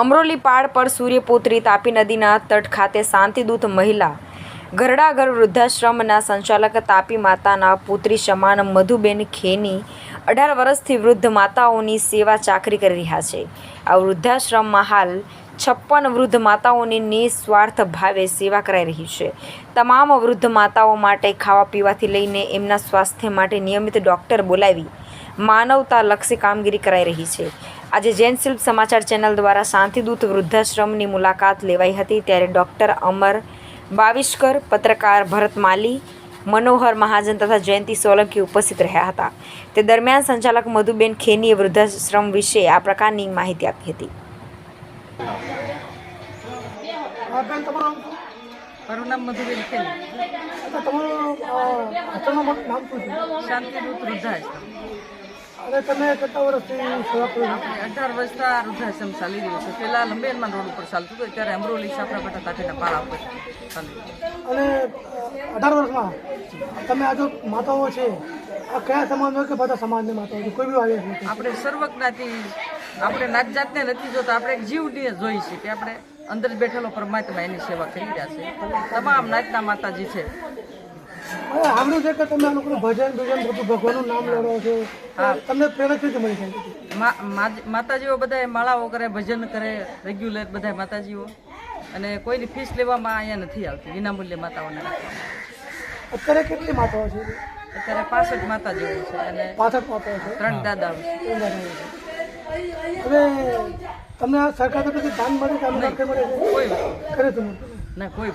અમરોલી પાડ પર સૂર્યપુત્રી તાપી નદીના તટ ખાતે શાંતિદૂત મહિલા ઘરડાઘર વૃદ્ધાશ્રમના સંચાલક તાપી માતાના પુત્રી સમાન મધુબેન ખેની 18 વર્ષથી વૃદ્ધ માતાઓની સેવા ચાકરી કરી રહ્યા છે। આ વૃદ્ધાશ્રમમાં હાલ 56 વૃદ્ધ માતાઓની નિસ્વાર્થ ભાવે સેવા કરાઈ રહી છે। તમામ વૃદ્ધ માતાઓ માટે ખાવા પીવાથી લઈને એમના સ્વાસ્થ્ય માટે નિયમિત ડૉક્ટર બોલાવી માનવતાલક્ષી કામગીરી કરાઈ રહી છે। આજે જૈન શિલ્પ સમાચાર ચેનલ દ્વારા શાંતિદૂત વૃદ્ધાશ્રમની મુલાકાત લેવાઈ હતી, ત્યારે ડૉક્ટર અમર બાવિસ્કર, પત્રકાર ભરત માલી, મનોહર મહાજન તથા જયંતિ સોલંકી ઉપસ્થિત રહ્યા હતા। તે દરમિયાન સંચાલક મધુબેન ખેનીએ વૃદ્ધાશ્રમ વિશે આ પ્રકારની માહિતી આપી હતી। મારું નામ મધુબેન ખેની। શાંતિદૂત વૃદ્ધાશ્રમ। અને તમે કેટલા વર્ષથી સેવા કરો છો? 18 વર્ષથી આ વૃદ્ધાશ્રમ ચાલી રહ્યું છે। પહેલાં લંબેરમાં રોડ ઉપર ચાલતું હતું, ત્યારે અમરોલી સાપરાપટા તાપીના પાળા ઉપર ચાલી રહ્યું। અને 18 વર્ષમાં તમે આ જો માતાઓ છે, આ કયા સમાજનો કે બધા સમાજની માતાઓ છે? કોઈ બી આવી નથી? આપણે સર્વ જ્ઞાતિ, આપણે નાત જાતને નથી જોતા, આપણે એક જીવને જોઈ છે કે આપણે અંદર જ બેઠેલો પરમાત્મા એની સેવા કરી રહ્યા છે। તમામ નાતના માતાજી છે। હવે સાંભળ્યું છે કે તમે આ લોકોનું ભજન બધું ભગવાનનું નામ લેવો છો, તમને પ્રેરણા કેવી રીતે મળી છે? માતાજીઓ બધા માળાઓ કરે, ભજન કરે રેગ્યુલર બધા માતાજીઓ, અને કોઈની ફીસ લેવામાં અહીંયા નથી આવતી, વિનામૂલ્યે માતાઓને રાખવામાં। અત્યારે કેટલી માતાઓ છે? અત્યારે 65 માતાજીઓ છે અને 65 માતાઓ છે, 3 દાદાઓ છે। હવે તમને આ સરકાર તરફથી દાન મળે કે અમને મળે છે? કોઈ ખરેખર ના, કોઈ